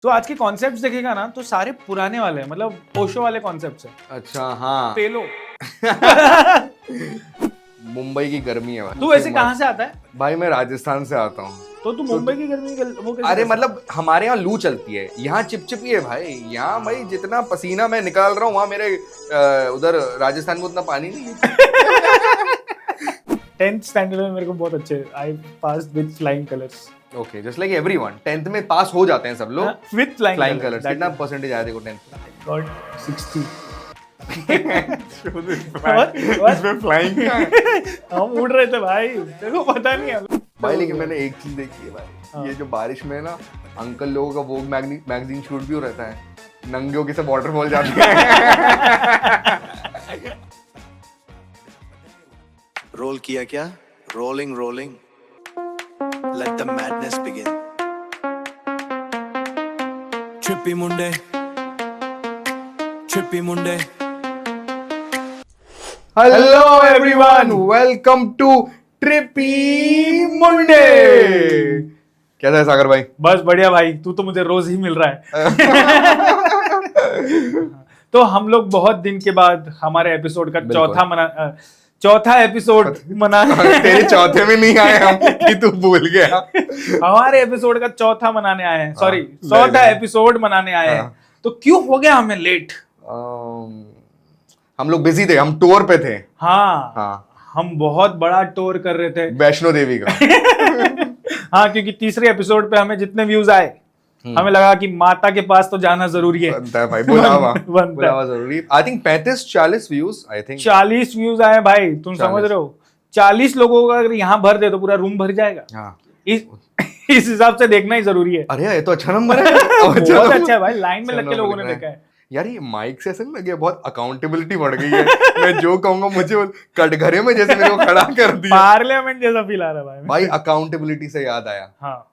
तो आज के कॉन्सेप्ट्स देखेगा ना तो सारे पुराने वाले हैं, मतलब ओशो वाले कॉन्सेप्ट्स हैं। अच्छा हाँ पेलो। मुंबई की गर्मी है भाई। तू वैसे कहाँ से आता है? भाई मैं राजस्थान से आता हूँ। तो तू मुंबई की गर्मी वो कैसे अरे कर मतलब हमारे यहाँ लू चलती है, यहाँ चिपचिपी है भाई। यहाँ भाई जितना पसीना मैं निकाल रहा हूँ वहाँ मेरे उधर राजस्थान में उतना पानी नहीं है। 10th स्टैंडर्ड में मेरे को बहुत अच्छे I passed with flying colours. Okay just like everyone 10th में पास हो जाते हैं सब लोग विद फ्लाइंग कलर्स। कितना परसेंटेज आया देखो 10th? गॉड 60। इसमें फ्लाइंग का है। हम उड़ रहे थे भाई, तेरे को पता नहीं है भाई लेकिन मैंने एक चीज देखी है भाई, ये जो बारिश में ना अंकल लोगों का वोग मैगजीन शूट भी हो रहता है, नंगियों की सब वाटरफॉल जाती है। रोल किया क्या? Rolling rolling, let the madness begin. Trippy Munde, trippy Munde. Hello everyone, welcome to trippy Munde. कैसा है सागर भाई? बस बढ़िया भाई, तू तो मुझे रोज ही मिल रहा है। तो हम लोग बहुत दिन के बाद हमारे एपिसोड का चौथा एपिसोड मना तेरे चौथे में नहीं आए हम कि तू भूल गया। हमारे एपिसोड का चौथा मनाने आए हैं, सॉरी 100था एपिसोड मनाने आए हैं। तो क्यों हो गया हमें लेट? हम लोग बिजी थे, हम टूर पे थे। हाँ, हम बहुत बड़ा टूर कर रहे थे वैष्णो देवी का। हाँ, क्योंकि तीसरे एपिसोड पे हमें जितने व्यूज आए हमें लगा कि माता के पास तो जाना जरूरी है। बनता है भाई, बुलावा जरूरी। I think 35-40 views, I think 40 views आए भाई, तुम समझ रहे हो? 40 लोगों को अगर यहाँ भर दे तो पूरा रूम भर जाएगा। हाँ। इस हिसाब से देखना ही जरूरी है। अरे ये तो अच्छा नंबर है। बहुत अच्छा है भाई, लाइन में लग के लोगों ने देखा है। यार ये माइक से ऐसा नहीं लगे, बहुत अकाउंटेबिलिटी बढ़ गई है। मैं जो कहूंगा मुझे कटघरे में जैसे मेरे को खड़ा कर दिया। पार्लियामेंट जैसा फील आ रहा है भाई अकाउंटेबिलिटी से याद आया, हाँ,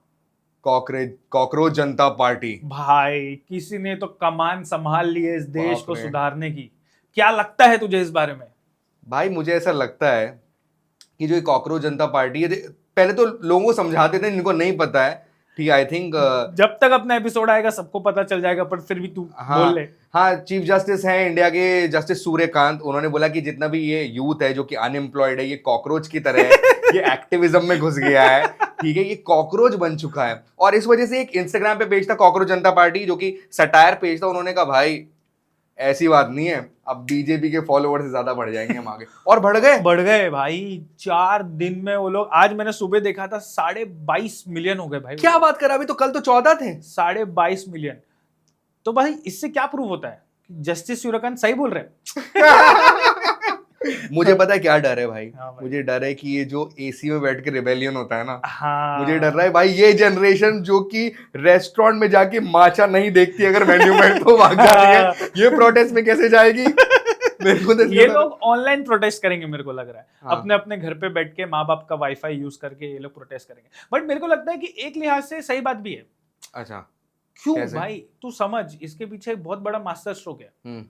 कॉकरोच जनता पार्टी। भाई किसी ने तो कमान संभाल ली है इस देश को सुधारने की। क्या लगता है तुझे इस बारे में? भाई मुझे ऐसा लगता है कि जो ये कॉकरोच जनता पार्टी है, पहले तो लोगों को समझाते थे, इनको नहीं पता है। ठीक है, आई थिंक जब तक अपना एपिसोड आएगा सबको पता चल जाएगा, पर फिर भी तू बोल ले। हाँ, चीफ जस्टिस हैं इंडिया के, जस्टिस सूर्यकांत, उन्होंने बोला कि जितना भी ये यूथ है जो कि अनएम्प्लॉयड है, ये कॉकरोच की तरह है। ये एक्टिविज्म में घुस गया है, ठीक है, ये कॉकरोच बन चुका है। और इस वजह से एक इंस्टाग्राम पे पेज था कॉकरोच जनता पार्टी, जो कि सटायर पेज था। उन्होंने कहा भाई ऐसी बात नहीं है, अब बीजेपी के फॉलोअर्स से ज्यादा बढ़ जाएंगे हम आगे। और बढ़ गए भाई। 4 दिन में वो लोग, आज मैंने सुबह देखा था 22.5 मिलियन हो गए भाई। क्या बात कर, अभी तो कल तो 14 थे। 22.5 मिलियन। तो भाई इससे क्या प्रूव होता है? जस्टिस सूर्यकांत सही बोल रहे हैं। मुझे पता है क्या डर है भाई, हाँ भाई। मुझे डर है कि ये जो एसी में बैठ के रिबेलियन होता है ना, हाँ, मुझे डर रहा है भाई, ये जनरेशन जो कि रेस्टोरेंट में जाके माचा नहीं देखती, अगर मेन्यू में तो भाग जाती है, ये प्रोटेस्ट में कैसे जाएगी? मेरे को ये लोग ऑनलाइन प्रोटेस्ट करेंगे, मेरे को लग रहा है। हाँ। अपने अपने घर पे बैठ के माँ बाप का वाईफाई यूज करके ये लोग प्रोटेस्ट करेंगे। बट मेरे को लगता है कि एक लिहाज से सही बात भी है। अच्छा क्यों कैसे? भाई तू समझ, इसके पीछे एक बहुत बड़ा मास्टर स्ट्रोक है।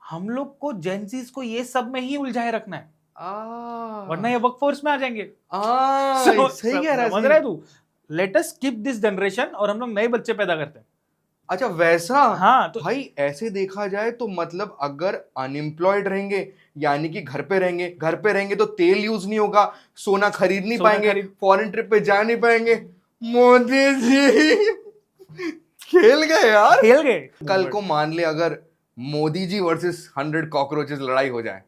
हम लोग को जेनजीज को ये सब में ही उलझाए रखना है, वरना ये वर्कफोर्स में आ जाएंगे। सही कह रहा है, समझ रहा है तू? Let us skip this generation और हम लोग नए बच्चे पैदा करते हैं। अच्छा वैसा? हाँ, तो भाई ऐसे देखा जाए तो मतलब अगर अनएम्प्लॉयड रहेंगे, यानी कि घर पे रहेंगे तो तेल यूज नहीं होगा, सोना खरीद नहीं पाएंगे, फॉरेन ट्रिप पे जा नहीं पाएंगे। मोदी जी खेल गए यार, खेल गए। कल को मान ले अगर मोदी जी वर्सेस 100 कॉकरोचेस लड़ाई हो जाए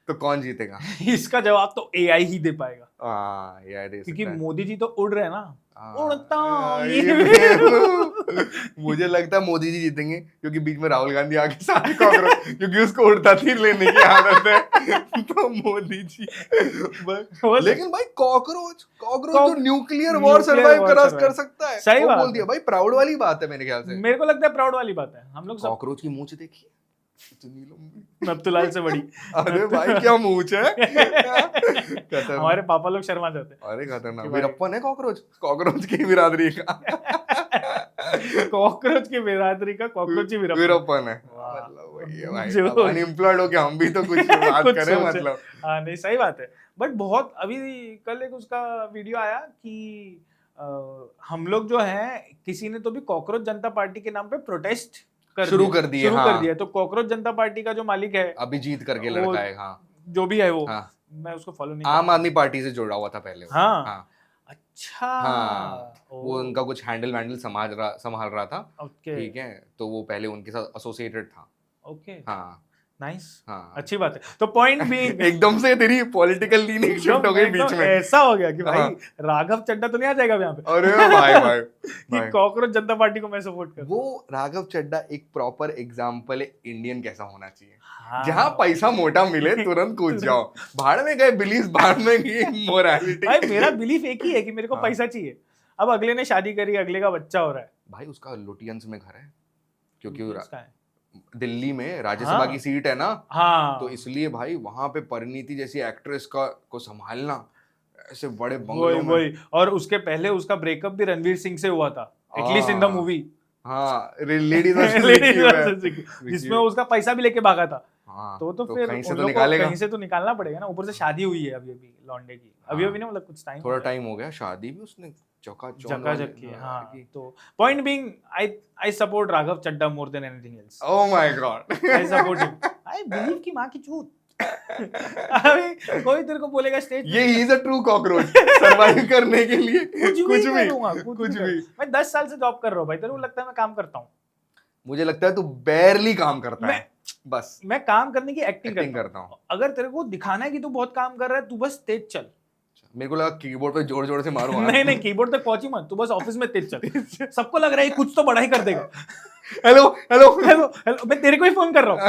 तो कौन जीतेगा? इसका जवाब तो एआई ही दे पाएगा। यार क्योंकि मोदी जी तो उड़ रहे हैं ना, उड़ता मुझे लगता है मोदी जी जीतेंगे, क्योंकि बीच में राहुल गांधी आके सारे कॉकरोच, क्योंकि उसको उड़ता तीर लेने की आदत है। तो मोदी जी लेकिन भाई कॉकरोच तो न्यूक्लियर वॉर सर्वाइव कर सकता है। सही बात बोल दिया भाई, प्राउड वाली बात है मेरे ख्याल से। मेरे को लगता है प्राउड वाली बात है। हम लोग कॉकरोच की मूंछ देखिए, नत्थुलाल से बड़ी। अरे भाई क्या मूंछ है। हमारे पापा लोग शर्मा जाते हैं। अरे खतरनाक, वीरप्पन है कॉकरोच की बिरादरी का। कॉकरोच की बिरादरी का कॉकरोच ही वीरप्पन है। मतलब वही है भाई, अनएम्प्लॉयड हो के हम भी तो कुछ बात करें, मतलब। हाँ नहीं सही बात है। बट बहुत अभी कल एक उसका वीडियो आया कि हम लोग जो है किसी ने तो भी कॉकरोच जनता पार्टी के नाम पे प्रोटेस्ट शुरू कर दिए, शुरू हाँ। कर दिया। तो कॉकरोच जनता पार्टी का जो मालिक है, अभिजीत करके वो लड़का है, हाँ। जो भी है वो, हाँ। मैं उसको फॉलो नहीं आम करता। आदमी पार्टी से जुड़ा हुआ था पहले वो। हाँ। हाँ। अच्छा। हाँ, ओ, वो उनका कुछ हैंडल वैंडल संभाल रहा था, ओके ठीक है, तो वो पहले उनके साथ एसोसिएटेड था। ओके, हाँ नाइस, हाँ। अच्छी बात है। तो पॉइंट भी एकदम से तेरी पॉलिटिकल लीनिंग शिफ्ट हो गई बीच में। ऐसा हो गया कि भाई हाँ। राघव चड्डा तो नहीं आ जाएगा यहाँ पे अरे भाई भाई कि भाई। कॉकरोच जनता पार्टी को मैं सपोर्ट कर। वो राघव चड्डा एक प्रॉपर एग्जाम्पल है इंडियन कैसा होना चाहिए। हाँ, जहाँ पैसा मोटा मिले तुरंत कूद जाओ। भाड़ में गए बिलीफ, भाड़ में गई मोरालिटी। भाई मेरा बिलीफ एक ही है कि मेरे को हाँ। पैसा चाहिए। अब अगले ने शादी करी, अगले का बच्चा हो रहा है, भाई उसका लुटियंस में घर है, क्योंकि उसका है। दिल्ली में राज्यसभा हाँ। की सीट है ना, हाँ, तो इसलिए भाई वहां पे परिणीति जैसी एक्ट्रेस को संभालना ऐसे बड़े वही बंगलों में। वही। और उसके पहले उसका ब्रेकअप भी रणवीर सिंह से हुआ था, एटलीस्ट इन द मूवी। हाँ, लेडीज जिसमें उसका पैसा भी लेके भागा था। हाँ, तो फिर कहीं से उन तो लोग को निकालेगा। कहीं से तो निकालना पड़ेगा ना। ऊपर से शादी हुई है अभी अभी लौंडे की, अभी अभी ना, मतलब कुछ टाइम, थोड़ा टाइम हो गया, शादी भी उसने चकाचक की है। हाँ, तो point being, I support Raghav Chadha more than anything else. Oh my god. I support him. I believe की माँ की चूत। अभी कोई तेरे को बोलेगा स्टेज ये he is a true cockroach, survive करने के लिए कुछ भी करूंगा, कुछ भी। मैं 10 साल से जॉब कर रहा हूँ भाई, तेरे को लगता है मैं काम करता हूँ? मुझे लगता है तू बैरली काम करता है, बस मैं काम करने की एक्टिंग एक्टिंग करता करता हूँ। हूँ। अगर तेरे को दिखाना है कि तू बहुत काम कर रहा है, तू बस तेज चल। मेरे को लगा कीबोर्ड पे जोर जोर से मारूंगा। नहीं नहीं, कीबोर्ड तक पहुंच ही मत, तू बस ऑफिस में तेज चल। सबको लग रहा है कुछ तो बड़ा ही कर देगा। हेलो हेलो हेलो हेलो, मैं तेरे को ही फोन कर रहा हूँ।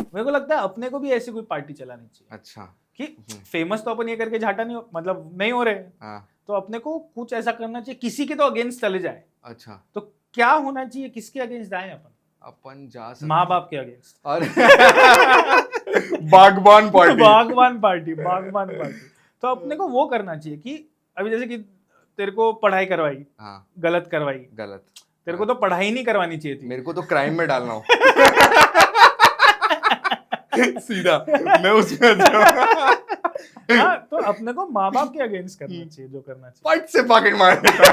मेरे को लगता है अपने को भी ऐसी कोई पार्टी चलानी चाहिए अच्छा, कि फेमस तो अपन ये करके झाटा नहीं मतलब नहीं हो रहे, हाँ, तो अपने को कुछ ऐसा करना चाहिए किसी के तो अगेंस्ट चले जाए। अच्छा, तो क्या होना चाहिए, किसके अगेंस्ट जाए अपन जा सकते माँ बाप के अगेंस्ट। और बागबान पार्टी। बागवान पार्टी, बागवान पार्टी। तो अपने को वो करना चाहिए कि अभी जैसे कि तेरे को पढ़ाई करवाई, हाँ, गलत करवाई, गलत, तेरे को तो पढ़ाई नहीं करवानी चाहिए थी। मेरे को तो क्राइम में डालना हो। सीधा मैं उसमें हाँ, तो अपने को माँ बाप के अगेंस्ट करना चाहिए, जो करना चाहिए। पट से पॉकेट मार देता।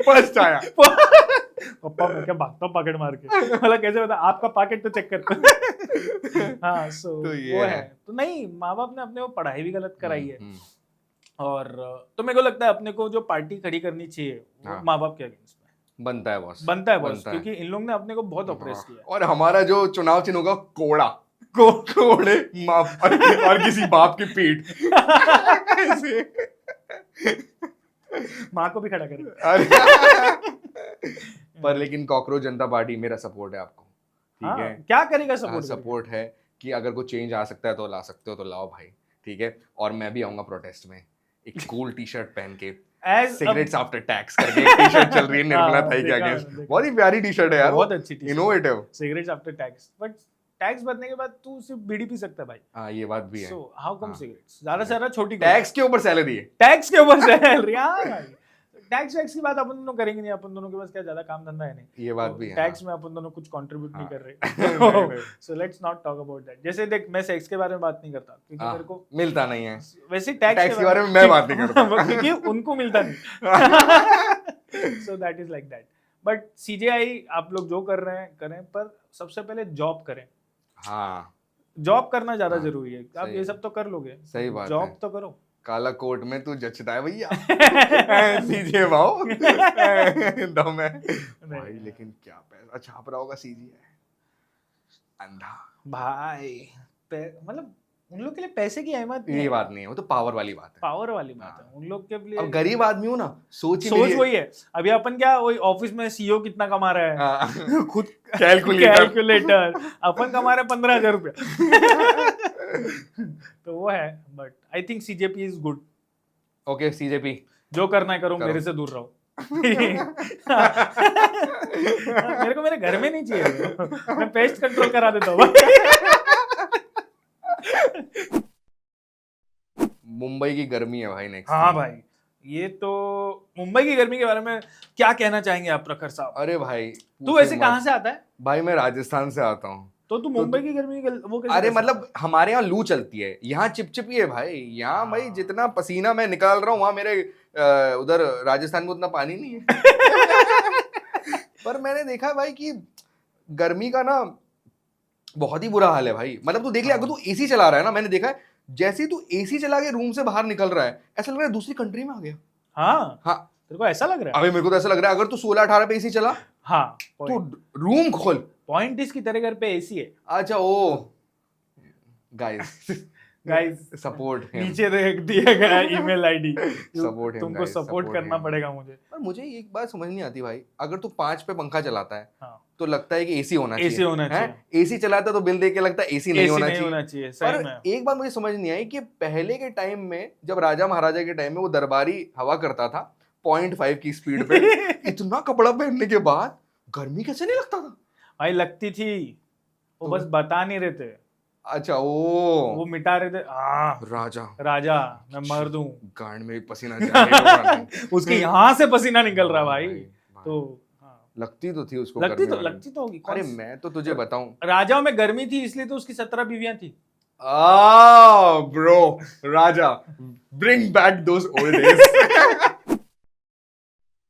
फर्स्ट आया पप्पा मैं क्या भागता हूँ पॉकेट मार के, मतलब कैसे बता, आपका पॉकेट तो चेक कर। हाँ, सो तो ये वो है। है। तो नहीं, माँ बाप ने अपने को पढ़ाई भी गलत कराई है, हम्म, और तो मेरे को लगता है अपने को जो पार्टी खड़ी करनी चाहिए वो हाँ। माँ बाप के अगेंस्ट में बनता है बॉस, बनता है बॉस, बनता है। क्योंकि इन लोग ने अपने को बहुत ऑपरेस किया है। और हमारा जो चुनाव चिन्ह होगा कोड़ा, कोड़े माँ और किसी बाप की पीठ। ऐसे। माँ को भी खड़ा करेंगे। पर लेकिन कॉकरोच जनता पार्टी मेरा सपोर्ट है आपको, ठीक हाँ, है, क्या करेगा सपोर्ट? सपोर्ट है कि अगर कोई चेंज आ सकता है तो ला सकते हो, तो लाओ भाई, ठीक है। और मैं भी आऊंगा प्रोटेस्ट में, एक कूल टी शर्ट पहन के, सिगरेट्स आफ्टर टैक्स करके टी शर्ट चल रही है निर्मला थाई के अगेंस्ट। बहुत ही प्यारी टी शर्ट है यार, बहुत अच्छी t shirt, innovative. Cigarettes after tax, but tax भरने के बाद तू सिर्फ बीड़ी पी सकता है भाई। हाँ, ये बात भी है। सो हाउ कम हाँ। सिगरेट्स? ज्यादा से ज्यादा छोटी टैक्स के ऊपर सैलरी है, टैक्स के ऊपर सैलरी। हाँ भाई, टैक्स वैक्स की बात अपन दोनों करेंगे नहीं, अपन दोनों के पास क्या ज्यादा काम धंधा है नहीं। ये बात भी है। टैक्स में अपन दोनों कुछ कंट्रीब्यूट नहीं हाँ। कर रहे। So let's not talk about that. जैसे देख, मैं सेक्स के बारे में बात नहीं करता क्योंकि मेरे को मिलता नहीं है, वैसे टैक्स के बारे में मैं बात नहीं करता क्योंकि उनको मिलता नहीं। So that is like that. But CJI आप लोग जो कर रहे हैं करें, पर सबसे पहले जॉब करें। हाँ, जॉब करना ज्यादा हाँ, जरूरी है। आप सही ये है। सब तो कर लोगे, सही बात है। जॉब तो करो। काला कोट में तू जचता है भैया। सीजे भाव दम है भाई, लेकिन क्या पैसा छाप रहा होगा सीजीआई, अंधा भाई। मतलब उन लोग के लिए पैसे की अहमियत नहीं ये है, बात नहीं है, वो तो पावर वाली बात है। पावर वाली बात है उन लोग के लिए। अब गरीब आदमी हो ना, सोच वही है। अभी अपन क्या वही ऑफिस में सीईओ कितना कमा रहा है, खुद कैलकुलेटर, अपन कमा रहे 15,000 रुपया। तो वो है, but I think CJP is good. Okay, CJP जो करना है करो, मेरे से दूर रहो। मेरे को मेरे घर में नहीं चाहिए, मैं पेस्ट कंट्रोल करा देता हूँ। मुंबई की गर्मी है भाई नेक्स्ट। हाँ भाई, ये तो मुंबई की गर्मी के बारे में क्या कहना चाहेंगे आप प्रखर साहब? अरे भाई, तू वैसे कहाँ से आता है? भाई मैं राजस्थान से आता हूँ, तो तू मुंबई की गर्मी वो कैसे अरे कर मतलब हमारे यहाँ लू चलती है, यहाँ चिपचिपी है भाई। यहाँ भाई जितना पसीना मैं निकाल रहा हूँ वहां मेरे उधर राजस्थान में उतना पानी नहीं है। पर मैंने देखा भाई कि गर्मी का ना बहुत ही बुरा हाल है भाई। मतलब तू देख ले, अगर तू एसी चला रहा है ना, मैंने देखा है जैसे ही तू एसी चला के रूम से बाहर निकल रहा है ऐसा लग रहा है दूसरी कंट्री में आ गया। हाँ हाँ तेरे को ऐसा लग रहा है? अभी मेरे को तो ऐसा लग रहा है, अगर तू 16-18 पे एसी चला हाँ तो रूम खोल। पॉइंट इसकी तेरे घर पे एसी है। अच्छा ओ गाइस सपोर्ट नीचे देख दिया गया ईमेल आईडी, सपोर्ट तुमको सपोर्ट करना पड़ेगा मुझे। पर मुझे एक बात समझ नहीं आती भाई, अगर तू 5 पे पंखा चलाता है हाँ। तो लगता है कि एसी होना चाहिए, एसी होना चाहिए। एसी चलाता है तो बिल देख के लगता है एसी नहीं होना चाहिए। पर एक बात मुझे समझ नहीं आई कि पहले के टाइम में जब राजा महाराजा के टाइम में वो दरबारी हवा करता था 0.5 की स्पीड पे, इतना कपड़ा पहनने के बाद गर्मी कैसे नहीं लगता था भाई? लगती थी, वो बस बता नहीं रहे थे। अच्छा वो मिटा रहे थे। राजा मैं मर दूं, गांड में पसीना जाए उसके यहाँ से पसीना निकल रहा भाई। तो लगती तो थी उसको, लगती तो होगी। अरे मैं तो तुझे बताऊं, राजाओं में गर्मी थी इसलिए तो उसकी 17 बीवियां थी। ब्रो राजा ब्रिंग बैक दोस ओल्ड डेज।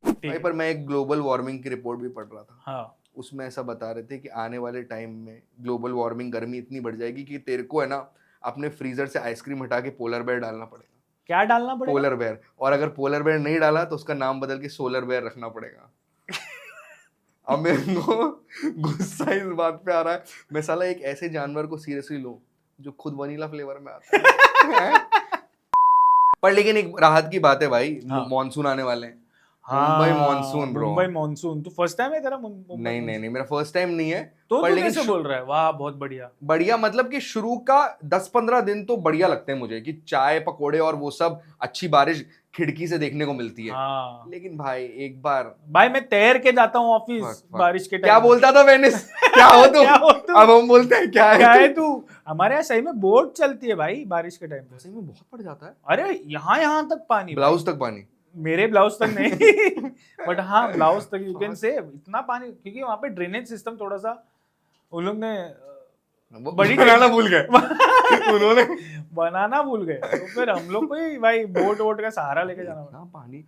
भाई पर मैं एक ग्लोबल वार्मिंग की रिपोर्ट भी पढ़ रहा था। हाँ। उसमें ऐसा बता रहे थे कि आने वाले टाइम में ग्लोबल वार्मिंग गर्मी इतनी बढ़ जाएगी कि तेरे को है ना अपने फ्रीजर से आइसक्रीम हटा के पोलर बेयर डालना पड़ेगा। क्या डालना पड़ेगा? Polar bear. और अगर पोलर बेयर नहीं डाला तो उसका नाम बदल के सोलर बेयर रखना पड़ेगा। अब मेरे को गुस्सा इस बात पे आ रहा है, मैं साला एक ऐसे जानवर को सीरियसली लूं जो खुद वनीला फ्लेवर में आता है। पर लेकिन एक राहत की बात है भाई, मॉनसून आने वाले हैं। Mumbai monsoon bro, Mumbai monsoon. तू फर्स्ट टाइम है तेरा नहीं मेरा फर्स्ट टाइम नहीं है। तो तू कैसे बोल रहा है? वाह बहुत बढ़िया मतलब कि शुरू का 10-15 दिन तो बढ़िया लगते हैं मुझे, कि चाय पकोड़े और वो सब, अच्छी बारिश खिड़की से देखने को मिलती है। हाँ। लेकिन भाई एक बार भाई मैं तैर के जाता हूँ ऑफिस बारिश के टाइम। क्या बोलता था वेनिस? क्या हो तू? अब हम बोलते हैं क्या है तू? हमारे यहाँ सही में बोट चलती है भाई बारिश के टाइम पे। सही में बहुत पड़ जाता है। अरे यहाँ तक पानी, ब्लाउज तक पानी। मेरे ब्लाउज तक नहीं बट हाँ ब्लाउज तक यू कैन से, इतना पानी। क्योंकि वहाँ पे ड्रेनेज सिस्टम थोड़ा सा उन लोग ने बड़ी बनाना भूल गए उन्होंने बनाना भूल गए, तो फिर हम लोग को ही भाई बोट वोट का सहारा लेके जाना पड़ा। पानी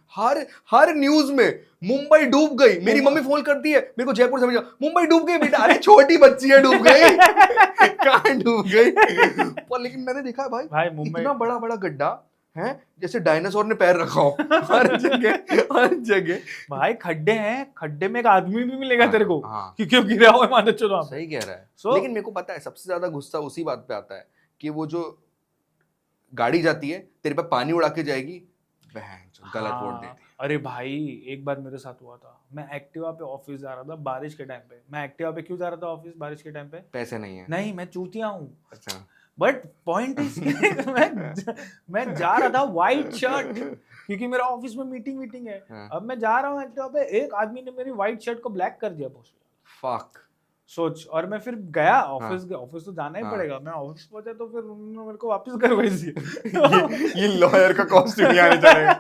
हर न्यूज में मुंबई डूब गई। मेरी मम्मी फोन करती है मेरे को जयपुर से, मुंबई डूब गई बेटा। अरे छोटी बच्ची है, डूब गई कहाँ डूब गई? पर लेकिन मैंने देखा है भाई मुंबई इतना बड़ा बड़ा गड्ढा है जैसे डायनासोर ने पैर रखा हो हर जगह भाई। खड्डे हैं, खड्डे में एक आदमी भी मिलेगा तेरे को क्योंकि गिरा हुआ है मानो चलो। सही कह रहा है। लेकिन मेरे को पता है सबसे ज्यादा गुस्सा उसी बात पे आता है कि वो जो गाड़ी जाती है तेरे पे पानी उड़ा के जाएगी, गलत वोट देती। अरे भाई एक बार मेरे साथ हुआ था, मैं एक्टिवा पे ऑफिस जा रहा था बारिश के टाइम पे। मैं एक्टिवा पे क्यों जा रहा था ऑफिस बारिश के टाइम पे? पैसे नहीं है। नहीं मैं चूतिया हूँ। अच्छा। बट पॉइंट इज मैं जा रहा था व्हाइट शर्ट, क्योंकि मेरा ऑफिस में मीटिंग है। अब मैं जा रहा हूँ एक्टिवा पे, एक आदमी ने मेरी व्हाइट शर्ट को ब्लैक कर दिया। फक सोच। और मैं फिर गया ऑफिस तो जाना ही पड़ेगा। मैं ऑफिस पहुंचा तो फिर उन्होंने मेरे को वापस करवाई थी। ये लॉयर का कॉस्ट्यूम नहीं आने चलेगा।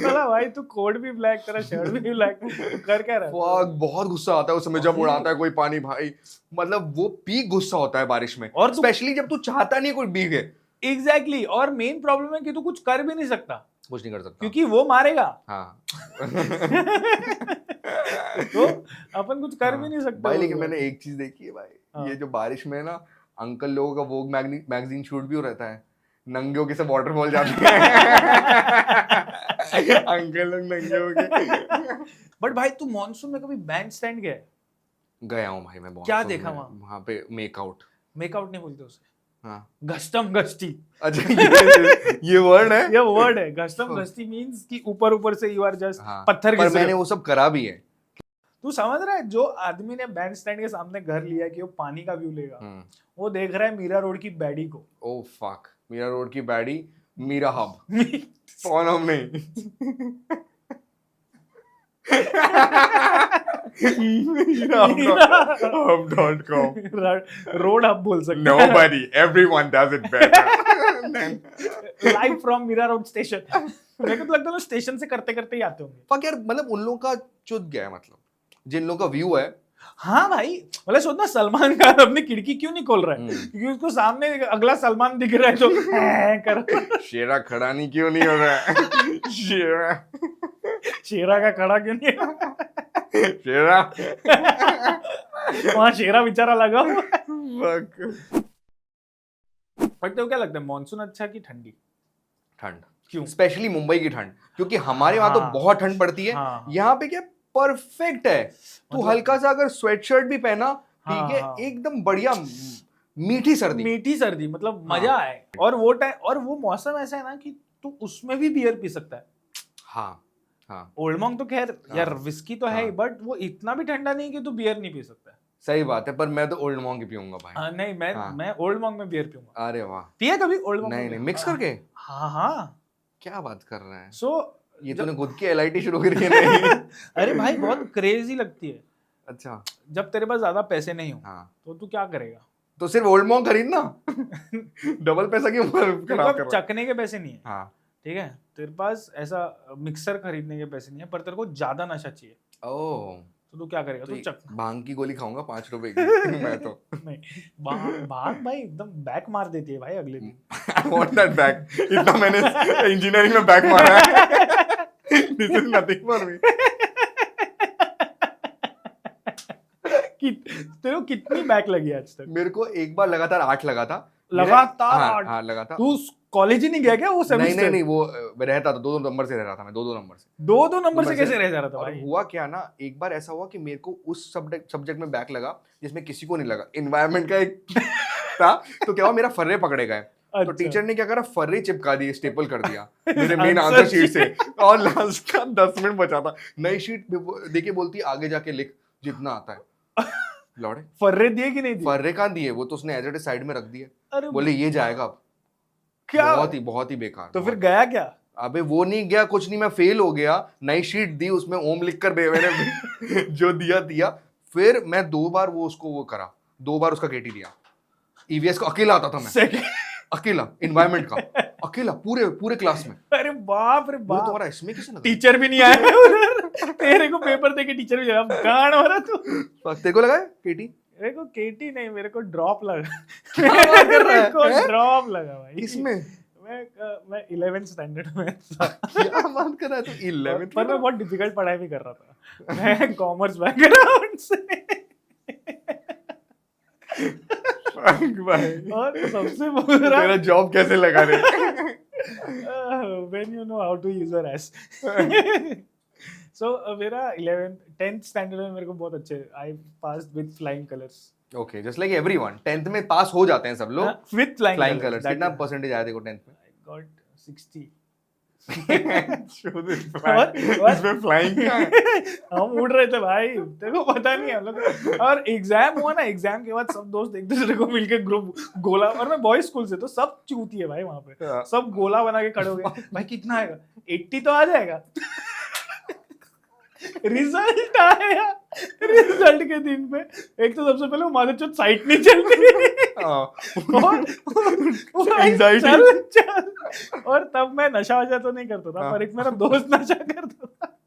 बोला भाई तू कोट भी ब्लैक, तेरा शर्ट भी ब्लैक, कर क्या रहा है? बहुत गुस्सा आता है उस समय जब उड़ाता है कोई पानी भाई। मतलब वो पीक गुस्सा होता है बारिश में, और स्पेशली जब तू चाहता नहीं कोई भीगे। एग्जैक्टली। और मेन प्रॉब्लम है कि तू कुछ कर भी नहीं सकता, कुछ नहीं कर सकता क्योंकि वो मारेगा। हाँ। तो अपन कुछ कर भी नहीं सकते भाई। लेकिन मैंने एक चीज देखी है भाई, ये जो बारिश में ना अंकल लोगों का वोग मैगजीन शूट भी हो रहता है, नंगे होके सब वाटरफॉल जाते हैं। अंकल लोग नंगे होके। बट भाई तू मॉनसून में कभी बैंड स्टैंड गया हूँ भाई मैं। क्या देखा वहाँ पे? मेकआउट नहीं बोलते उसे। हाँ। गश्तम गश्ती। अच्छा ये वर्ड है? ये वर्ड है। गश्तम गश्ती मींस कि ऊपर से यू आर जस्ट पत्थर। पर मैंने वो सब करा भी है। तू समझ रहा है? जो आदमी ने बैंड स्टैंड के सामने घर लिया कि वो पानी का व्यू लेगा, वो देख रहा है मीरा रोड की बैडी को। ओह फक, मीरा रोड की बैडी, मीरा हब। कौन हम नहीं। hub.com रोड हब बोल सकते हैं। Nobody, everyone does it better. Live from Mira road station. मेरे को तो लगता है स्टेशन से करते करते ही आते होंगे। फक यार, मतलब उन लोगों का चुद गया है। मतलब जिन लोगों का व्यू है हाँ भाई, मतलब सोचना सलमान खान अपनी खिड़की क्यों नहीं खोल रहा है, क्योंकि उसको सामने अगला सलमान दिख रहा है जो कर शेरा खड़ा नहीं क्यों नहीं हो रहा है? शेरा का खड़ा क्यों नहीं हो रहा? शेरा वहाँ शेरा बेचारा लगा हुआ है। Fuck. बट तो क्या लगता है, मानसून अच्छा कि ठंडी? ठंड क्यों? स्पेशली मुंबई की ठंड, क्योंकि हमारे वहां तो हाँ। बहुत ठंड पड़ती है। हाँ। यहाँ पे क्या परफेक्ट है, तू मतलब- हल्का सा अगर स्वेटशर्ट भी पहना, ठीक हाँ, है, हाँ। एकदम बढ़िया मीठी सर्दी। मीठी सर्दी, मतलब हाँ। मजा आए। और वो टाइम और वो मौसम ऐसा है ना कि तू उसमें भी बियर पी सकता है। हाँ हाँ ओल्ड मॉन्क तो खैर यार हाँ। विस्की तो है ही, हाँ। बट वो इतना भी ठंडा नहीं कि तू बियर नहीं पी सकता है। सही बात है, पर मैं तो ओल्ड मॉन्क ही पीऊंगा भाई। हाँ, नहीं मैं हाँ। मैं ओल्ड मॉन्क में बियर पीऊंगा। अरे वाह, पिया कभी ओल्ड मॉन्क नहीं नहीं मिक्स करके? हाँ हाँ। क्या बात कर रहे हैं? सो ये तूने खुद की LIT शुरू करी है? नहीं। अरे भाई बहुत क्रेजी लगती है। अच्छा। जब तेरे पास ज्यादा पैसे नहीं हो हाँ, तो तू क्या करेगा? तो सिर्फ ओल्ड मॉन्क खरीदना। डबल पैसा क्यों खराब कर रहा है? चखने के पैसे नहीं है, हाँ। ठीक है, तेरे पास ऐसा मिक्सर खरीदने के पैसे नहीं है, पर तेरे को ज्यादा नशा चाहिए, ओह, तो तू क्या करेगा? तो तू चख भांग की गोली खाऊंगा 5 रुपए की। मैं तो नहीं, भाग भाई एकदम बैक मार देती है भाई अगले दिन। I want that back. इतना मैंने इंजीनियरिंग में बैक मारा है। This is nothing for me. तेरे को कितनी बैक लगी आज तक? मेरे को एक बार लगातार 8 लगा था। लगातार हाँ, 8? हाँ लगा था। तू कॉलेज ही नहीं गया क्या वो नहीं सेमेस्टर? नहीं नहीं, वो रहता था 2 नंबर से रह रहा था मैं, 2 नंबर से। दो नंबर से से- कैसे रह जा रहा था और भाई? हुआ क्या ना, एक बार ऐसा हुआ कि मेरे को उस सब्जेक्ट में बैक लगा जिसमें किसी को नहीं लगा। एनवायरनमेंट का एक था, तो क्या हुआ, मेरा फर्रे पकड़े गए। तो अच्छा। टीचर ने क्या करा, फर्रे चिपका दिए, स्टेपल कर दिया मेरे मेन आंसर आंसर शीट से। और लास्ट का 10 मिनट बचा था, नई शीट देके बोलती आगे जाके लिख जितना आता है। लौड़े, फर्रे दिए कि नहीं दिए? फर्रे कहाँ दिए, वो तो उसने एज इट साइड में रख दिए। अरे बोले ये जाएगा अब। क्या? बहुत ही बेकार। तो फिर बहुत। गया क्या? अबे वो नहीं गया, कुछ नहीं, मैं फेल हो गया। नई शीट दी, उसमें ओम लिख कर मैंने जो दिया। फिर मैं 2 बार वो करा, 2 बार उसका केटी दिया। EVS को अकेला आता था मैं, सेकंड? अकेला एनवायरनमेंट का, अकेला पूरे क्लास में। अरे बाप रे बोले बाप, तुम्हारा इसमें कैसे लगा? टीचर भी नहीं आया है उधर। तेरे को पेपर देके टीचर भी जवाब गांड हो रहा तू। तेरे को लगा है केटी? मेरे को केटी नहीं, मेरे को ड्रॉप लगा। क्या बात कर रहा है? मेरे को हैं? ड्रॉप लगा भाई। इसमें मैं 11th स्टैंडर्ड में था। क्या बात कर रहा है तू? 11th पर मैं बहुत डिफिकल्ट पढ़ाई भी कर रहा था। मैं कॉमर्स बैकग्राउंड से। भाई, और सबसे बुरा, तेरा जॉब कैसे लगा रे? when you know how to use your ass. So मेरा 10th स्टैंडर्ड में मेरे को बहुत अच्छे, I passed with flying colors. Okay, just like everyone 10th में पास हो जाते हैं सब लोग। With flying flying colors. Colours. That कितना is- परसेंटेज आया देखो 10th में? I got 60. और इसमें फ्लाइंग क्या है? हम उड़ रहे थे भाई, तेरे को पता नहीं है हम लोग। और एग्जाम हुआ ना, एग्जाम के बाद सब दोस्त एक दूसरे को मिलके ग्रुप गोला, और मैं बॉयज स्कूल से, तो सब चूती है भाई वहां पे। हाँ। सब गोला बना के खड़े हो गए, भाई कितना आएगा? 80 तो आ जाएगा। रिजल्ट आया, रिजल्ट के दिन पे एक तो सबसे पहले वो मादरचोद साइट नहीं चलती। और Anxiety. चल। और तब मैं नशा वशा तो नहीं करता था, हाँ। पर एक मेरा दोस्त नशा करता था।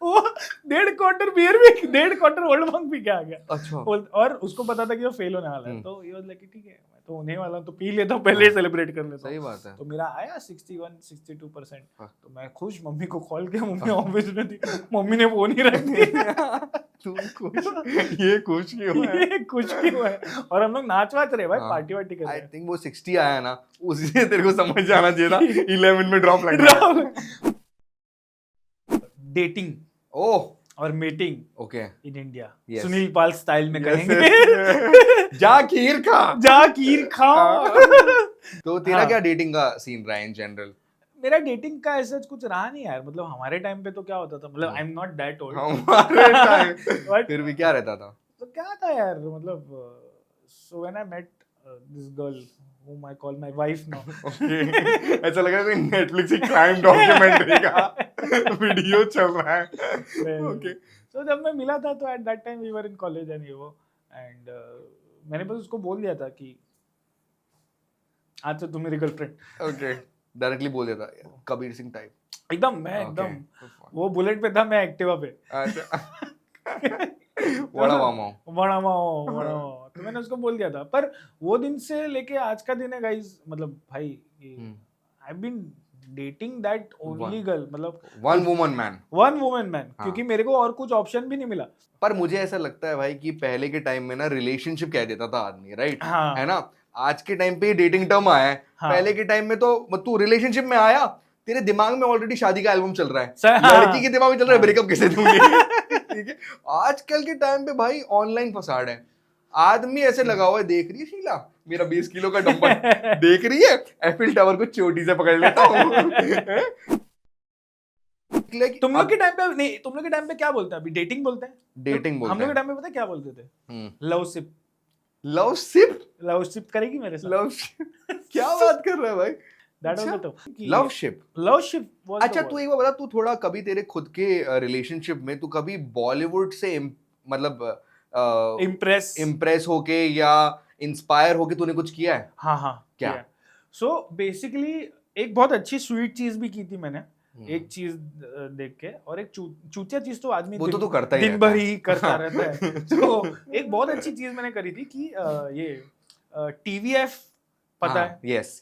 वो 1.5 क्वार्टर बियर भी, 1.5 क्वार्टर ओल्ड मॉन्क भी क्या आ गया। अच्छा। और उसको पता था कि वो फेल होने वाला है, हम्म। तो ये वाज लाइक ठीक है, मैं तो होने वाला हूं, तो पी लेता हूं, पहले ही सेलिब्रेट कर लेता सही हूं। बात है। तो मेरा आया 61-62%। हाँ। तो मैं खुश, मम्मी को कॉल किया, मम्मी ऑफिस में थी, मम्मी ने फोन ही रख दिया। तू खुश, ये खुश क्यों है? ये कुछ क्यों है? और हम लोग नाच वाच रहे भाई, हाँ। पार्टी वार्टी कर आई रहे थिंक वो 60 आया ना, उसी से तेरे को समझ जाना चाहिए था 11 में ड्रॉप लग गया। हैं। डेटिंग ओह और meeting okay. In India, Yes. Sunil Pal style में Yes, कहेंगे। yes. जा खीर खा। जा खीर खाओ। तो तेरा हाँ। क्या डेटिंग का सीन रहा है इन जनरल? मेरा डेटिंग का ऐसा कुछ रहा नहीं यार, मतलब हमारे टाइम पे तो क्या होता था, मतलब I am not that old, हमारे टाइम बट फिर भी क्या रहता था? तो क्या था यार, मतलब so when I met this girl whom I call my wife now. Okay, ऐसा लग रहा है कोई नेटफ्लिक्स की क्राइम डॉक्यूमेंट्री का वीडियो चल रहा है। ओके। So जब मैं मिला था तो at that time we were in college and वो, एंड मैंने बस उसको बोल दिया था कि आज से तुम मेरी गर्लफ्रेंड। ओके, डायरेक्टली बोल देता कबीर सिंह टाइप। एकदम मैं एकदम वो बुलेट पे था, मैं एक्टिवा पे। अच्छा। बड़ा मामा बड़ा मामा तो मैंने उसको बोल दिया था। पर वो दिन से लेके आज का दिन है गाइस, मतलब भाई I been dating that only girl, मतलब वन वुमन मैन। क्योंकि मेरे को और कुछ ऑप्शन भी नहीं मिला। पर मुझे ऐसा लगता है भाई कि पहले के टाइम में ना रिलेशनशिप कह देता था आदमी, राइट? हाँ। है ना? आज के टाइम पे डेटिंग टर्म आया है। हाँ। पहले के टाइम में तो तू रिलेशनशिप में आया, तेरे दिमाग में ऑलरेडी शादी का एल्बम चल रहा है, हाँ। लड़की के दिमाग में चल रहा है ब्रेकअप कैसे दूंगी। ठीक है, आजकल के टाइम पे भाई ऑनलाइन फसाड है। आदमी ऐसे लगा हुआ है, देख रही है शीला मेरा 20 किलो का डंबल, देख रही है एफिल टावर को चोटी से पकड़ लेता हूँ। तुम लोग के टाइम पे नहीं, तुम लोग के टाइम पे क्या बोलते हैं? अभी डेटिंग बोलते हैं, डेटिंग बोलते हैं। हम लोग के टाइम पे पता है क्या बोलते थे? Love SIP. लव सिप करेगी मेरे साथ? लव क्या बात कर रहा है भाई? That was the love ship. अच्छा तू एक बार बता, तू थोड़ा कभी तेरे खुद के रिलेशनशिप में तू कभी बॉलीवुड से मतलब इम्प्रेस होके या इंस्पायर होके तूने कुछ किया है? हाँ क्या? सो बेसिकली एक बहुत अच्छी स्वीट चीज भी की थी मैंने, एक चीज देख के, और एक चूतिया चीज तो आदमी वो तो करता ही दिन भर ही करता रहता है। तो एक बहुत अच्छी चीज मैंने करी थी कि ये TVF पता है? यस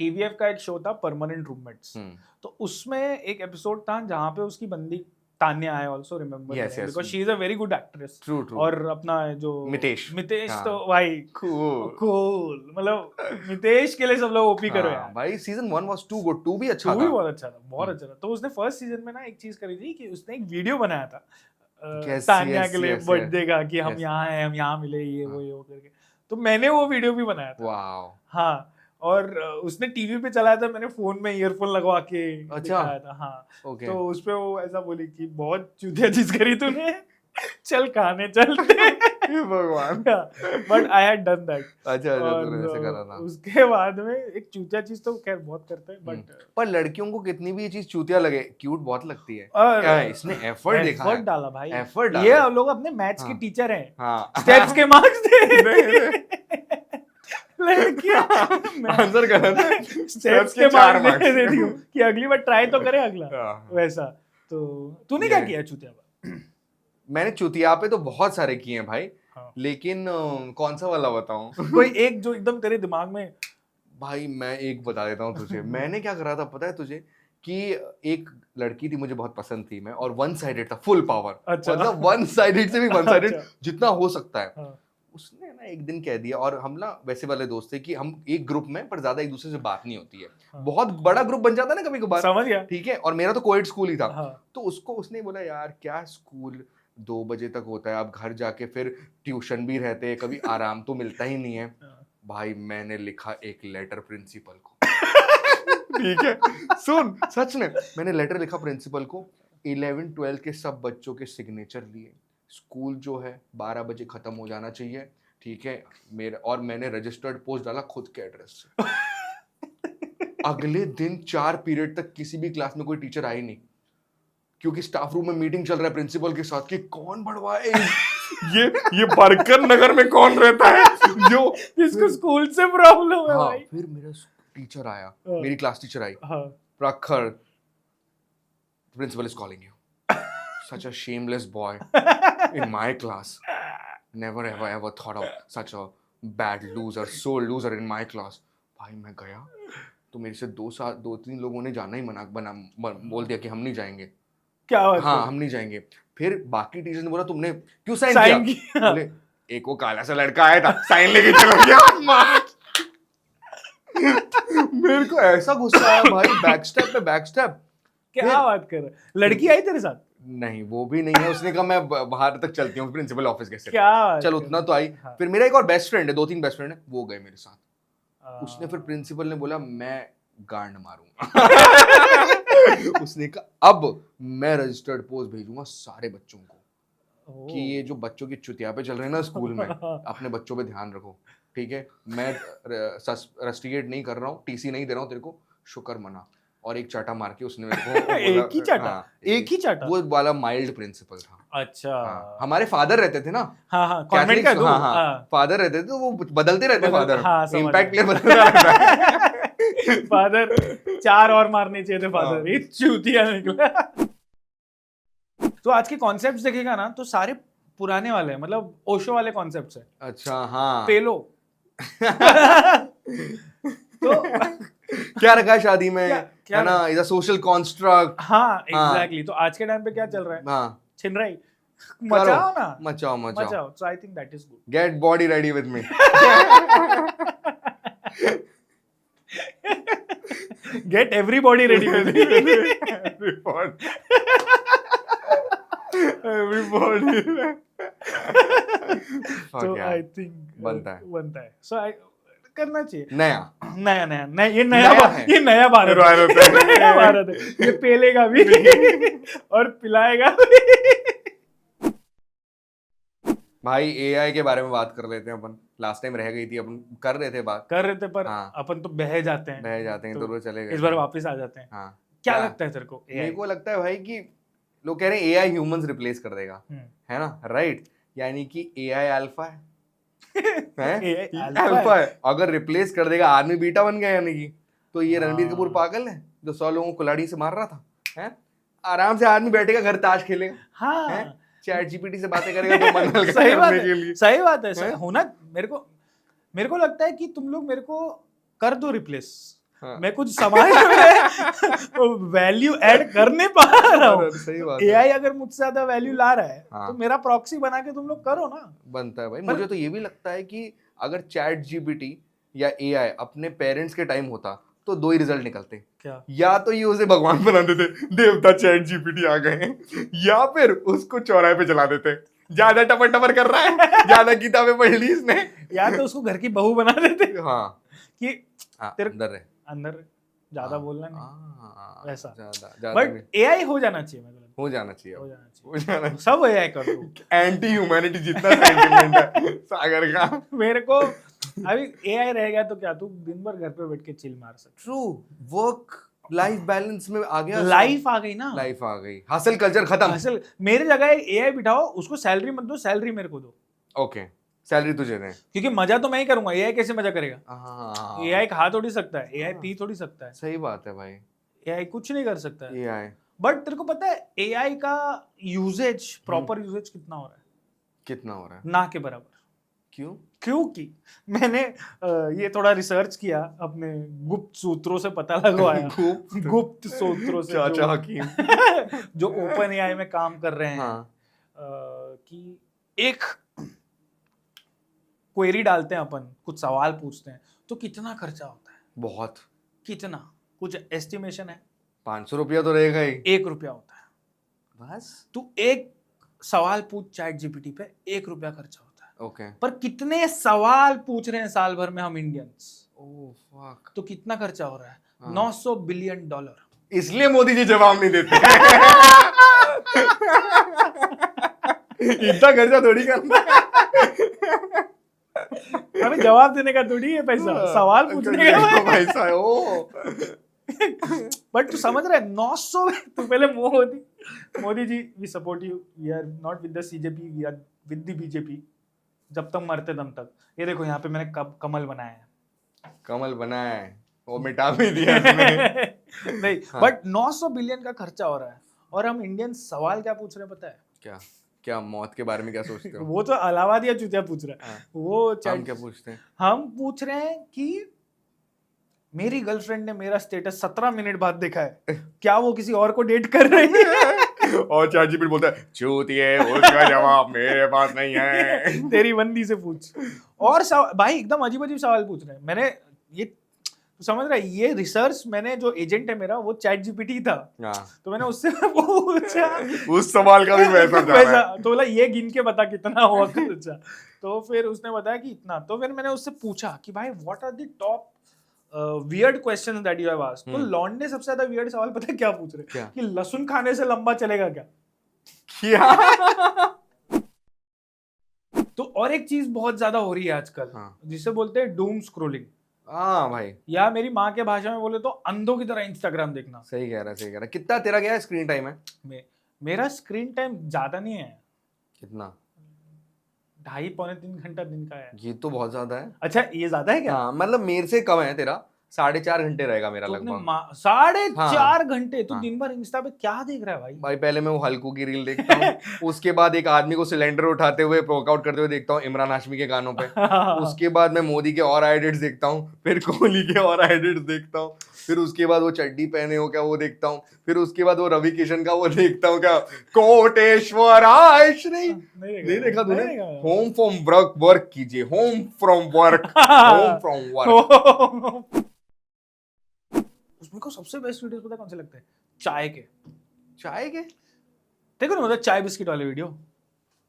TVF का एक शो था परमानेंट रूममेट्स। तो उसमें एक एपिसोड था जहाँ पे उसकी बंदी Tanya, I also remember because she is a very good actress. True और अपना जो मितेश तो भाई कूल, मतलब मितेश के लिए सब लोग ओपी करो यार भाई। सीजन 1 वाज टू गुड, 2 भी अच्छा था, बहुत अच्छा था। तो उसने फर्स्ट सीजन में ना एक चीज करी थी कि उसने एक वीडियो बनाया था तान्या के लिए बर्थडे का, कि हम यहाँ हैं, हम यहाँ मिले, ये वो करके। तो मैंने वो वीडियो भी बनाया था। वाओ। हाँ, और उसने टीवी पे चलाया था, मैंने फोन में ईयरफोन लगवा के दिखाया था। हाँ तो उसपे वो ऐसा बोली कि बहुत चूतिया चीज करी तूने, चल खाने चलते। भगवान। But I had done that. अच्छा तूने ऐसे करा था। उसके बाद में एक चूतिया चीज तो खैर बहुत करते हैं, बट पर लड़कियों को कितनी भी ये चीज चूतिया लगे, क्यूट बहुत लगती है। इसने एफर्ट देखा है, एफर्ट डाला भाई, एफर्ट ये लोग अपने मैथ्स के टीचर हैं। हाँ। स्टेप्स के मार्क्स दे लड़कियां आंसर गलत है, स्टेप्स के मार्क्स दे दी कि अगली बार ट्राई तो करे अगला वैसा। तो तूने क्या किया चूतिया? मैंने चूतिया पे तो बहुत सारे किए हैं भाई, लेकिन कौन सा वाला बताऊं? कोई एक जो एकदम तेरे दिमाग में। भाई मैं एक बता देता हूँ तुझे। मैंने क्या करा था पता है तुझे? कि एक लड़की थी, मुझे बहुत पसंद थी मैं, और वन साइडेड था, फुल पावर। अच्छा। मतलब वन साइडेड से भी वन साइडेड अच्छा। जितना हो सकता है। हाँ। उसने ना एक दिन कह दिया, और हम ना वैसे वाले दोस्त थे कि हम एक ग्रुप में, पर ज्यादा एक दूसरे से बात नहीं होती है। हाँ। बहुत बड़ा ग्रुप बन जाता है ना कभी कभार, समझ गया। ठीक है, और मेरा तो कोएड स्कूल ही था। हाँ। तो उसको उसने बोला यार क्या स्कूल 2 बजे तक होता है, अब घर जाके फिर ट्यूशन भी रहते हैं, कभी आराम तो मिलता ही नहीं है। भाई मैंने लिखा एक लेटर प्रिंसिपल को। ठीक है, सुन, सच में मैंने लेटर लिखा प्रिंसिपल को, 11-12 के सब बच्चों के सिग्नेचर लिए, स्कूल जो है 12 बजे खत्म हो जाना चाहिए, ठीक है मेरा, और मैंने रजिस्टर्ड पोस्ट डाला खुद के एड्रेस से। अगले दिन 4 पीरियड तक किसी भी क्लास में कोई टीचर आई नहीं, क्योंकि स्टाफ रूम में मीटिंग चल रहा है प्रिंसिपल के साथ कि कौन बढ़वाए ये बरकर नगर में कौन रहता है जो जिसको स्कूल से प्रॉब्लम है। हाँ, भाई फिर मेरा टीचर आया, मेरी क्लास टीचर आई, हाँ। Prakhar, principal is calling you, such a shameless boy in my class, never ever thought of such a bad loser, so loser in my class. भाई मैं गया तो मेरे से 2-3 लोगों ने जाना ही बोल दिया कि हम नहीं जाएंगे। क्या बात? हाँ हम नहीं जाएंगे। फिर बाकी टीचर ने बोला तुमने क्यों साइन किया? बोले एक वो काला सा लड़का आया था, साइन लेके चला गया। मेरे को ऐसा गुस्सा आया भाई, बैकस्टेप पे बैकस्टेप। क्या बात कर रहा है? लड़की आई तेरे साथ? नहीं वो भी नहीं है, उसने कहा मैं बाहर तक चलती हूँ प्रिंसिपल ऑफिस के से। क्या चल उतना तो आई। हाँ। फिर मेरा एक और बेस्ट फ्रेंड है, 2-3 बेस्ट फ्रेंड है, वो गए मेरे साथ। उसने फिर प्रिंसिपल ने बोला मैं गांड मारूंगा। उसने कहा अब मैं रजिस्टर्ड पोस्ट भेजूंगा सारे बच्चों को कि ये जो बच्चों की चुतिया चल रहे हैं ना स्कूल में, अपने बच्चों पे ध्यान रखो, ठीक है, मैं रस्टिकेट नहीं कर रहा हूँ, टीसी नहीं दे रहा हूँ तेरे को, शुक्र मना। और एक चाटा मार के उसने मेरे को एक ही चाटा? हाँ, एक ही चाटा? वो वाला माइल्ड प्रिंसिपल था। अच्छा। हाँ, हमारे फादर रहते थे ना। हाँ हाँ, कॉन्वेंट का। हाँ हाँ, फादर रहते थे तो वो बदलते रहते फादर। हाँ, इम्पैक्ट प्लेयर बदलता रहता है। फादर 4 और मारने चाहिए थे फादर, ये चूतिया निकला। तो आज के कॉन्सेप्ट्स देखेगा ना तो सारे पुराने वाले हैं, मतलब ओशो वाले कॉन्सेप्ट है। अच्छा हाँ पेलो तो क्या रखा है शादी में क्या है ना, इज अ सोशल कॉन्स्ट्रक्ट। हाँ एग्जैक्टली। तो आज के टाइम पे क्या चल रहा है, हाँ छिनराई मचाओ ना, मचाओ मचाओ। So I think that is good. Get body ready with me. Get everybody ready with everybody तो आई थिंक बनता है। सो आई करना चाहिए। नया नया नया नया ये नया है। ये नया भारत है। नया भारत है। ये पेलेगा भी और पिलाएगा भी। भाई एआई के बारे में बात कर लेते हैं अपन। लास्ट टाइम रह गई थी, अपन कर रहे थे पर हाँ। अपन तो बह जाते हैं तो वो चले गए। इस बार वापस आ जाते हैं। हाँ क्या लगता है तेरे को? मेरे को लगता है भाई कि लोग कह रहे हैं एआई ह्यूमंस रिप्लेस कर देगा, है ना, राइट? यानी कि एआई अल्फा है अल्फा है। अगर रिप्लेस कर देगा, आदमी बीटा बन गया यानी कि। तो ये रणबीर कपूर पागल है जो 100 लोगों को कुल्हाड़ी से मार रहा था, है? आराम से आदमी बैठेगा घर, ताश खेलेगा, हाँ। चैट जीपीटी से बातें करेगा तो मन हल्का सही बात करने के लिए। है, सही बात है। होना मेरे को लगता है कि तुम लोग मेरे को कर दो रिप्लेस। हाँ। मैं कुछ समाज में वैल्यू ऐड कर नहीं पा रहा हूँ। सही बात है। एआई अगर मुझसे ज्यादा वैल्यू ला रहा है हाँ। तो मेरा प्रॉक्सी बना के तुम लोग करो ना। बनता है भाई। मुझे तो ये भी लगता है कि अगर चैट जीपीटी या एआई अपने पेरेंट्स के टाइम होता तो 2 ही रिजल्ट निकलते। क्या? या तो ये उसे भगवान बना देते, देवता चैट जीपीटी आ गए हैं, या फिर उसको चौराहे पे चला देते, ज्यादा टपर टपर कर रहा है, ज्यादा किताबें पढ़ ली इसने, या तो उसको घर की बहू बना देते हाँ कि तेरे अंदर ज्यादा बोलना नहीं वैसा। ज्यादा बट एआई हो जाना चाहिए, मतलब हो जाना चाहिए, हो जाना चाहिए। सब एआई कर दो। एंटी ह्यूमैनिटी जितना सेंटिमेंट है सागर का। मेरे को अभी एआई रह गया तो क्या तू दिन भर घर पे बैठ के चिल मार सकता। ट्रू, वर्क लाइफ बैलेंस में आ गया, लाइफ आ गई ना, लाइफ आ गई, हसल कल्चर खत्म। हसल मेरे जगह एआई बिठाओ, उसको सैलरी मत दो, सैलरी मेरे को दो। ओके सैलरी तुझे दे, क्योंकि मजा तो मैं ही करूंगा, एआई कैसे मजा करेगा? एआई खा थोड़ी सकता है, एआई पी थोड़ी सकता है। सही बात है भाई, एआई कुछ नहीं कर सकता है। एआई बट तेरे को पता है एआई का यूजेज, प्रॉपर यूजेज कितना हो रहा है? कितना हो रहा है? ना के बराबर। क्यों? क्योंकि मैंने ये थोड़ा रिसर्च किया, अपने गुप्त सूत्रों से पता लगवाया। गुप्त सूत्रों से चाचा हकीम जो ओपन एआई में काम कर रहे हैं, हाँ। कि एक क्वेरी डालते हैं अपन, कुछ सवाल पूछते हैं तो कितना खर्चा होता है? बहुत। कितना? कुछ एस्टिमेशन है? 500 रुपया तो रहेगा ही। 1 रुपया होता है बस। तू एक सवाल पूछ चैट जीपीटी पे, 1 रुपया खर्चा होता है। ओके। पर कितने सवाल पूछ रहे हैं साल भर में हम इंडियंस? Oh fuck. तो कितना खर्चा हो रहा है? हाँ। $900 बिलियन। इसलिए मोदी जी जवाब नहीं देते। इतना खर्चा थोड़ी करना है। अबे जवाब देने का थोड़ी है पैसा, सवाल पूछने का पैसा है। ओ बट तू समझ रहा है 900? तू पहले Modi ji, we support you, we are not with the CJP, we are with the BJP, जब तक मरते दम तक। ये देखो यहाँ पे मैंने कमल बनाया है, कमल बनाया है, वो मिटा भी दिया इसने। नहीं हाँ। बट 900 बिलियन का खर्चा हो रहा है और हम इंडियन सवाल क्या पूछ रहे हैं पता है? क्या? क्या मौत के बारे में क्या सोचते हो? वो तो अलाहाबाद या चूतिया पूछ रहा है। हाँ। वो हम क्या पूछते हैं? हम पूछ रहे हैं कि मेरी गर्लफ्रेंड ने मेरा स्टेटस 17 मिनट बाद देखा है, क्या वो किसी और को डेट कर रही है? और चैट जीपीटी बोलता है चूतिए, उसका जवाब मेरे पास नहीं है। तेरी बंदी से पूछ। और भाई एकदम अजीब अजीब सवाल पूछ रहे हैं। मैंने ये तो समझ रहा है, ये रिसर्च मैंने, जो एजेंट है मेरा वो चैट जीपीटी था, तो मैंने उससे पूछा उस सवाल का भी पैसा तो बोला ये गिन के बता कितना हुआ खर्चा। तो फिर उसने बताया कि इतना। तो फिर मैंने उससे पूछा कि भाई what are the top weird questions that you have asked. तो लॉन्डे सबसे ज्यादा वियर्ड सवाल पता है क्या पूछ रहे हैं? कि लहसुन खाने से लंबा चलेगा क्या? तो और एक चीज बहुत ज्यादा हो रही है आजकल, जिसे बोलते हैं डूम स्क्रोलिंग। हाँ भाई, या मेरी माँ के भाषा में बोले तो अंधों की तरह इंस्टाग्राम देखना। सही कह रहा है, सही कह रहा है। कितना तेरा क्या स्क्रीन टाइम है? मेरा स्क्रीन टाइम ज्यादा नहीं है। कितना? 2.5-3 घंटा दिन का है। ये तो बहुत ज्यादा है। अच्छा ये ज्यादा है क्या? हाँ मतलब मेरे से कम है तेरा, 4.5 घंटे रहेगा मेरा तो अपने लगभग। 4.5 घंटे तो हाँ। दिन भर इंस्टा पे क्या देख रहा है भाई? भाई पहले मैं वो हल्कू की रील देखता हूँ, उसके बाद एक आदमी को सिलेंडर उठाते हुए वर्कआउट करते हुए देखता हूँ इमरान हाशमी के गानों पे, उसके बाद मैं मोदी के और एडिट्स देखता हूँ, फिर कोहली के और एडिट्स देखता हूँ, फिर उसके बाद वो चड्डी पहने हो क्या वो देखता हूँ, फिर उसके बाद वो रवि किशन का वो देखता हूँ क्या, कोटेश्वर नहीं देखा तूने? होम फ्रॉम वर्क कीजिए, home from work, home from work. उसमें को सबसे बेस्ट वीडियोस पता है कौन से लगते हैं? चाय के। चाय के देखो ना, मतलब चाय बिस्किट वाले वीडियो।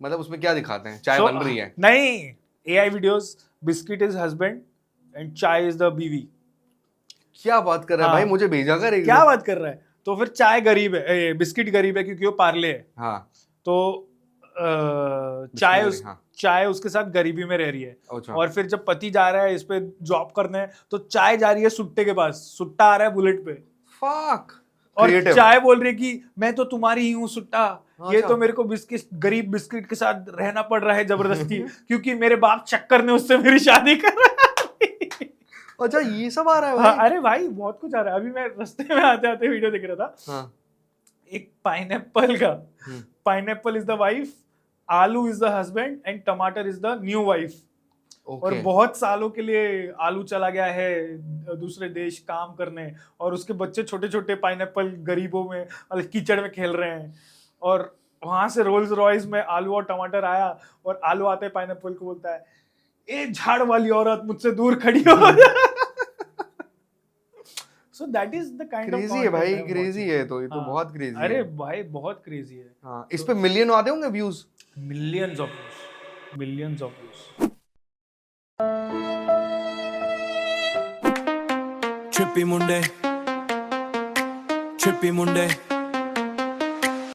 मतलब उसमें क्या दिखाते हैं? चाय बन रही है? नहीं, AI videos, biscuit is husband and चाय इज द बीवी। क्या बात कर रहा है भाई, मुझे भेजा कर एक क्या बार। बात कर रहा है? तो फिर चाय गरीब है, बिस्किट गरीब है क्योंकि वो पार्ले है। हाँ तो चाय उसके साथ गरीबी में रह रही है। अच्छा। और फिर जब पति जा रहा है इस पे जॉब करने, तो चाय जा रही है सुट्टे के पास, सुट्टा आ रहा है बुलेट पे, फक और Creative. चाय बोल रही है कि मैं तो तुम्हारी ही हूँ सुट्टा, ये अच्छा। तो मेरे को गरीब बिस्किट के साथ रहना पड़ रहा है जबरदस्ती क्योंकि मेरे बाप चक्कर ने उससे मेरी शादी कर रहा है। अच्छा ये सब आ रहा है हाँ, भाई? अरे भाई बहुत कुछ आ रहा है। अभी मैं रास्ते में आते आते वीडियो देख रहा था, हाँ। एक पाइनएप्पल का, पाइनएप्पल इज द वाइफ, आलू इज द हस्बैंड एंड टमाटर इज द न्यू वाइफ। और बहुत सालों के लिए आलू चला गया है दूसरे देश काम करने, और उसके बच्चे छोटे छोटे पाइनएप्पल गरीबों में कीचड़ में खेल रहे हैं, और वहां से रोल्स रॉयस में आलू और टमाटर आया, और आलू आते पाइनएप्पल को बोलता है, ए झाड़ वाली औरत मुझसे दूर खड़ी हो। So that is the kind of crazy है भाई, content I'm क्रेजी watching. है तो ये तो हाँ, बहुत क्रेजी है। अरे भाई बहुत क्रेजी है। हाँ, इस पे मिलियन आते होंगे views? Millions of views, millions of views. Trippy Monday, Trippy Monday.